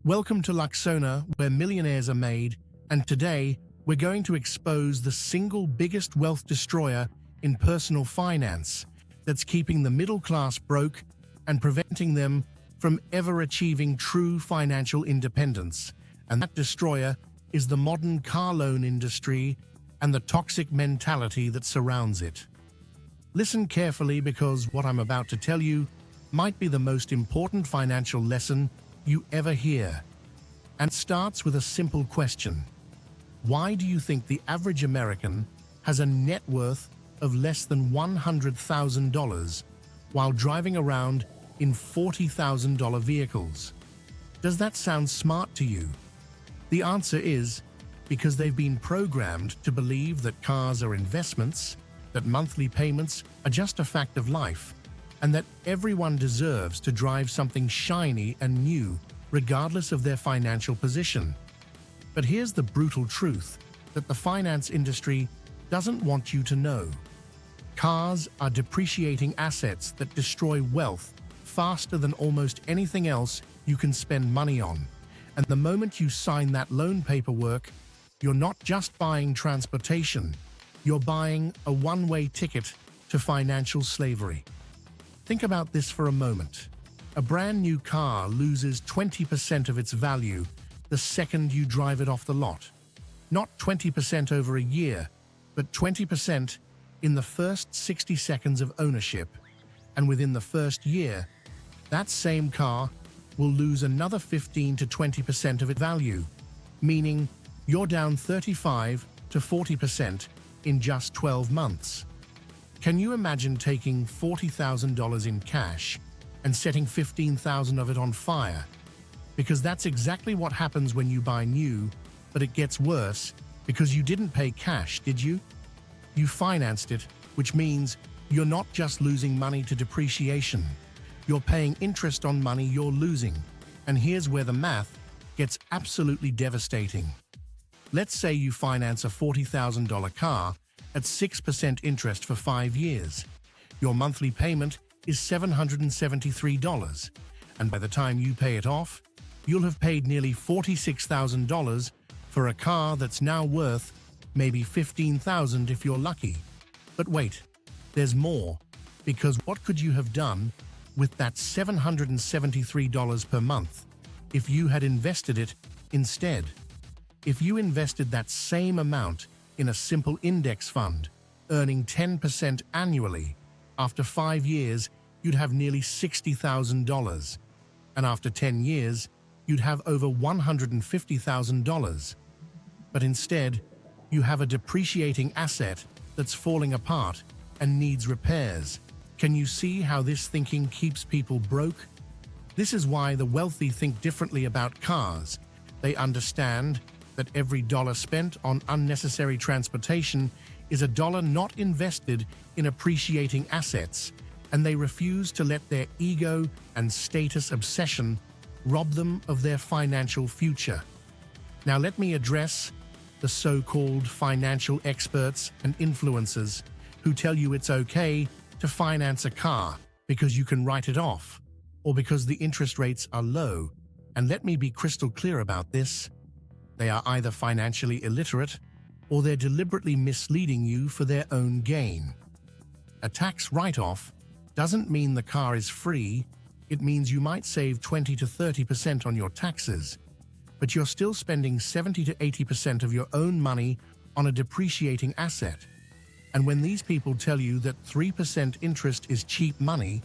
Welcome to Luxona, where millionaires are made, and today we're going to expose the single biggest wealth destroyer in personal finance that's keeping the middle class broke and preventing them from ever achieving true financial independence. And that destroyer is the modern car loan industry and the toxic mentality that surrounds it. Listen carefully, because what I'm about to tell you might be the most important financial lesson you ever hear. And it starts with a simple question. Why do you think the average American has a net worth of less than $100,000 while driving around in $40,000 vehicles? Does that sound smart to you? The answer is because they've been programmed to believe that cars are investments, that monthly payments are just a fact of life, and that everyone deserves to drive something shiny and new regardless of their financial position. But here's the brutal truth that the finance industry doesn't want you to know. Cars are depreciating assets that destroy wealth faster than almost anything else you can spend money on. And the moment you sign that loan paperwork, you're not just buying transportation, you're buying a one-way ticket to financial slavery. Think about this for a moment. A brand new car loses 20% of its value the second you drive it off the lot. Not 20% over a year, but 20% in the first 60 seconds of ownership. And within the first year, that same car will lose another 15 to 20% of its value, meaning you're down 35 to 40% in just 12 months. Can you imagine taking $40,000 in cash and setting 15,000 of it on fire? Because that's exactly what happens when you buy new, but it gets worse because you didn't pay cash, did you? You financed it, which means you're not just losing money to depreciation. You're paying interest on money you're losing. And here's where the math gets absolutely devastating. Let's say you finance a $40,000 car at 6% interest for 5 years. Your monthly payment is $773, and by the time you pay it off, you'll have paid nearly $46,000 for a car that's now worth maybe $15,000 if you're lucky. But wait, there's more, because what could you have done with that $773 per month if you had invested it instead? If you invested that same amount in a simple index fund, earning 10% annually, after 5 years, you'd have nearly $60,000. And after 10 years, you'd have over $150,000. But instead, you have a depreciating asset that's falling apart and needs repairs. Can you see how this thinking keeps people broke? This is why the wealthy think differently about cars. They understand that every dollar spent on unnecessary transportation is a dollar not invested in appreciating assets, and they refuse to let their ego and status obsession rob them of their financial future. Now let me address the so-called financial experts and influencers who tell you it's okay to finance a car because you can write it off, or because the interest rates are low. And let me be crystal clear about this. They are either financially illiterate or they're deliberately misleading you for their own gain. A tax write-off doesn't mean the car is free. It means you might save 20 to 30% on your taxes, but you're still spending 70 to 80% of your own money on a depreciating asset. And when these people tell you that 3% interest is cheap money,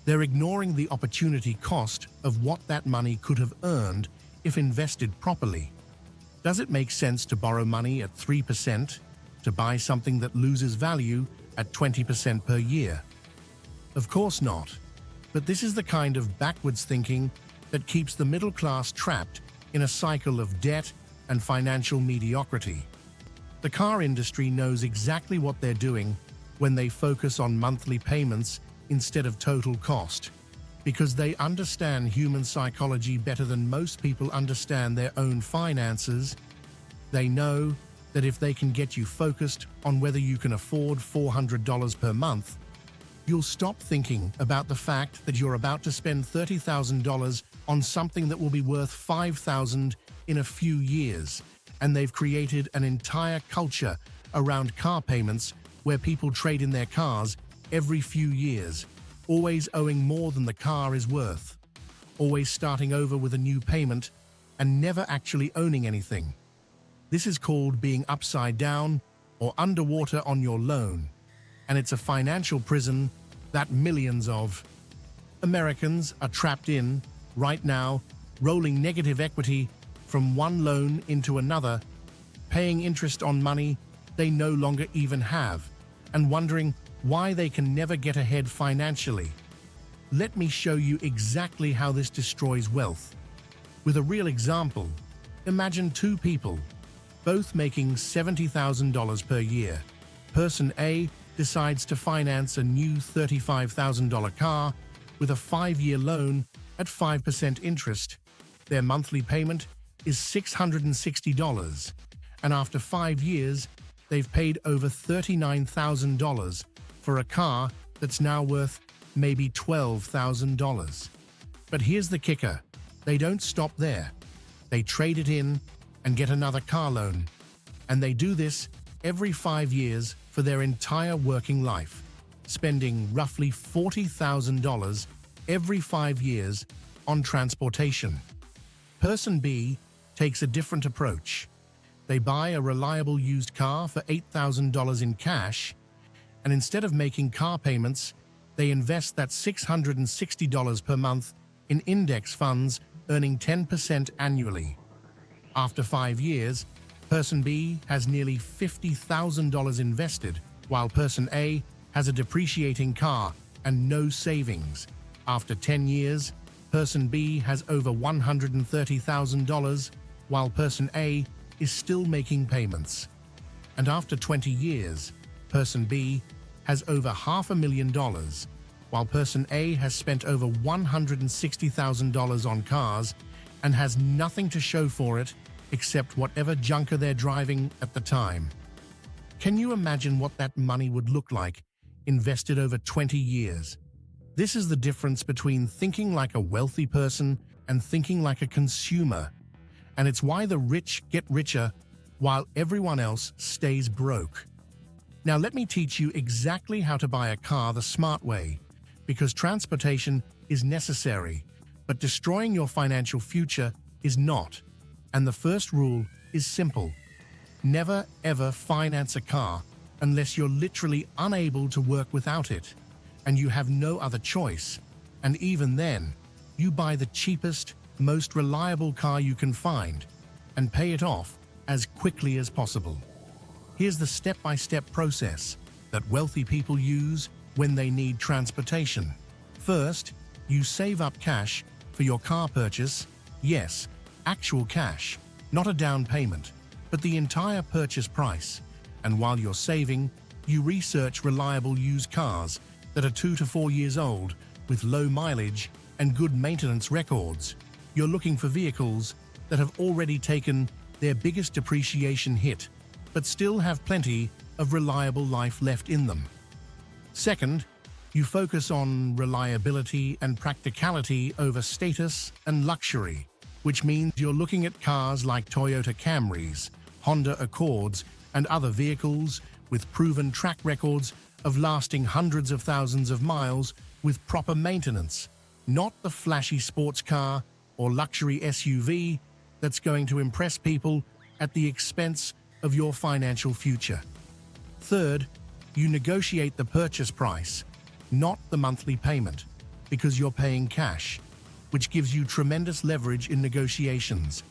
they're ignoring the opportunity cost of what that money could have earned if invested properly. Does it make sense to borrow money at 3% to buy something that loses value at 20% per year? Of course not. But this is the kind of backwards thinking that keeps the middle class trapped in a cycle of debt and financial mediocrity. The car industry knows exactly what they're doing when they focus on monthly payments instead of total cost, because they understand human psychology better than most people understand their own finances. They know that if they can get you focused on whether you can afford $400 per month, you'll stop thinking about the fact that you're about to spend $30,000 on something that will be worth 5,000 in a few years, and they've created an entire culture around car payments where people trade in their cars every few years, always owing more than the car is worth, always starting over with a new payment and never actually owning anything. This is called being upside down or underwater on your loan, and it's a financial prison that millions of Americans are trapped in right now, rolling negative equity from one loan into another, paying interest on money they no longer even have, and wondering why they can never get ahead financially. Let me show you exactly how this destroys wealth. With a real example, imagine two people, both making $70,000 per year. Person A decides to finance a new $35,000 car with a 5-year loan at 5% interest. Their monthly payment is $660, and after 5 years, they've paid over $39,000 for a car that's now worth maybe $12,000. But here's the kicker. They don't stop there. They trade it in and get another car loan. And they do this every 5 years for their entire working life, spending roughly $40,000 every 5 years on transportation. Person B takes a different approach. They buy a reliable used car for $8,000 in cash, and instead of making car payments, they invest that $660 per month in index funds, earning 10% annually. After 5 years, Person B has nearly $50,000 invested, while Person A has a depreciating car and no savings. After 10 years, Person B has over $130,000, while Person A is still making payments. And after 20 years, Person B has over $500,000, while Person A has spent over $160,000 on cars and has nothing to show for it except whatever junker they're driving at the time. Can you imagine what that money would look like invested over 20 years? This is the difference between thinking like a wealthy person and thinking like a consumer. And it's why the rich get richer while everyone else stays broke. Now let me teach you exactly how to buy a car the smart way, because transportation is necessary, but destroying your financial future is not. And the first rule is simple. Never ever finance a car unless you're literally unable to work without it, and you have no other choice. And even then, you buy the cheapest, most reliable car you can find and pay it off as quickly as possible. Here's the step-by-step process that wealthy people use when they need transportation. First, you save up cash for your car purchase. Yes, actual cash, not a down payment, but the entire purchase price. And while you're saving, you research reliable used cars that are 2 to 4 years old with low mileage and good maintenance records. You're looking for vehicles that have already taken their biggest depreciation hit, but still have plenty of reliable life left in them. Second, you focus on reliability and practicality over status and luxury, which means you're looking at cars like Toyota Camrys, Honda Accords, and other vehicles with proven track records of lasting hundreds of thousands of miles with proper maintenance, not the flashy sports car or luxury SUV that's going to impress people at the expense of your financial future. Third, you negotiate the purchase price, not the monthly payment, because you're paying cash, which gives you tremendous leverage in negotiations,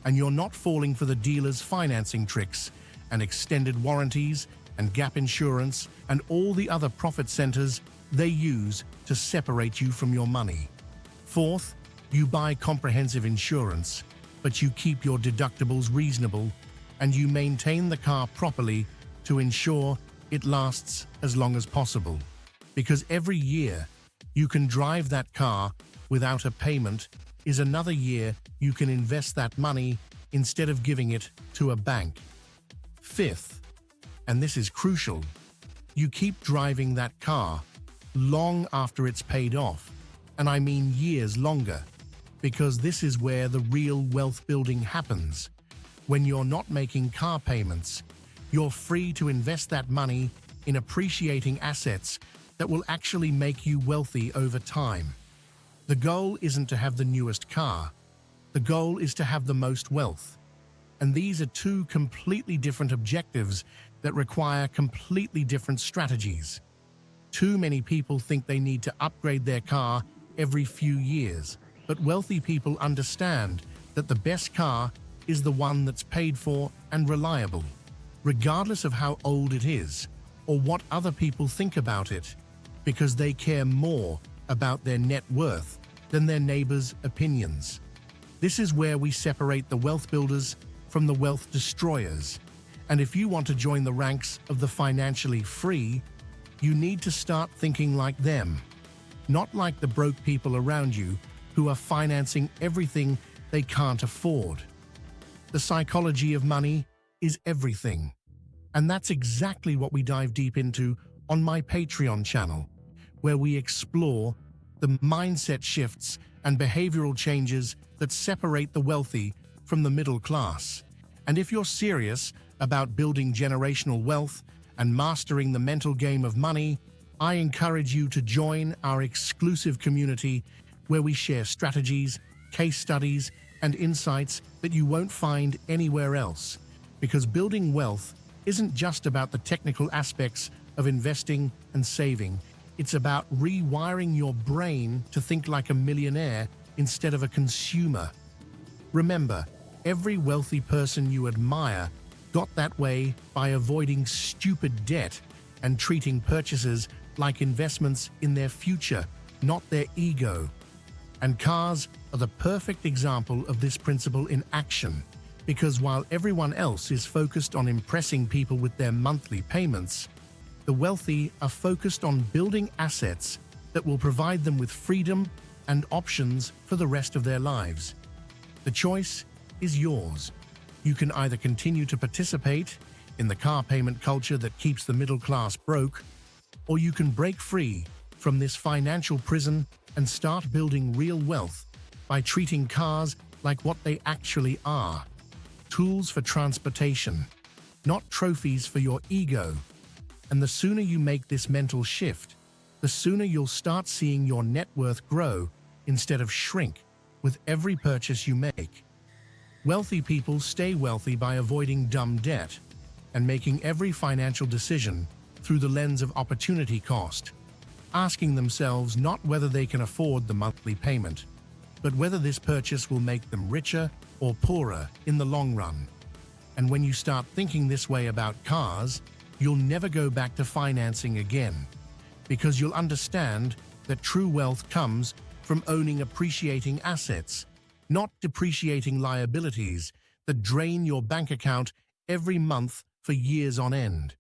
and you're not falling for the dealer's financing tricks and extended warranties and gap insurance and all the other profit centers they use to separate you from your money. Fourth, you buy comprehensive insurance, but you keep your deductibles reasonable and you maintain the car properly to ensure it lasts as long as possible. Because every year you can drive that car without a payment is another year you can invest that money instead of giving it to a bank. Fifth, and this is crucial, you keep driving that car long after it's paid off, and I mean years longer, because this is where the real wealth building happens. When you're not making car payments, you're free to invest that money in appreciating assets that will actually make you wealthy over time. The goal isn't to have the newest car. The goal is to have the most wealth. And these are two completely different objectives that require completely different strategies. Too many people think they need to upgrade their car every few years, but wealthy people understand that the best car is the one that's paid for and reliable, regardless of how old it is or what other people think about it, because they care more about their net worth than their neighbors' opinions. This is where we separate the wealth builders from the wealth destroyers. And if you want to join the ranks of the financially free, you need to start thinking like them, not like the broke people around you who are financing everything they can't afford. The psychology of money is everything. And that's exactly what we dive deep into on my Patreon channel, where we explore the mindset shifts and behavioral changes that separate the wealthy from the middle class. And if you're serious about building generational wealth and mastering the mental game of money, I encourage you to join our exclusive community where we share strategies, case studies, and insights that you won't find anywhere else. Because building wealth isn't just about the technical aspects of investing and saving. It's about rewiring your brain to think like a millionaire instead of a consumer. Remember, every wealthy person you admire got that way by avoiding stupid debt and treating purchases like investments in their future, not their ego. And cars are the perfect example of this principle in action, because while everyone else is focused on impressing people with their monthly payments, the wealthy are focused on building assets that will provide them with freedom and options for the rest of their lives. The choice is yours. You can either continue to participate in the car payment culture that keeps the middle class broke, or you can break free from this financial prison and start building real wealth by treating cars like what they actually are: tools for transportation, not trophies for your ego. And the sooner you make this mental shift, the sooner you'll start seeing your net worth grow instead of shrink with every purchase you make. Wealthy people stay wealthy by avoiding dumb debt and making every financial decision through the lens of opportunity cost, asking themselves not whether they can afford the monthly payment, but whether this purchase will make them richer or poorer in the long run. And when you start thinking this way about cars, you'll never go back to financing again, because you'll understand that true wealth comes from owning appreciating assets, not depreciating liabilities that drain your bank account every month for years on end.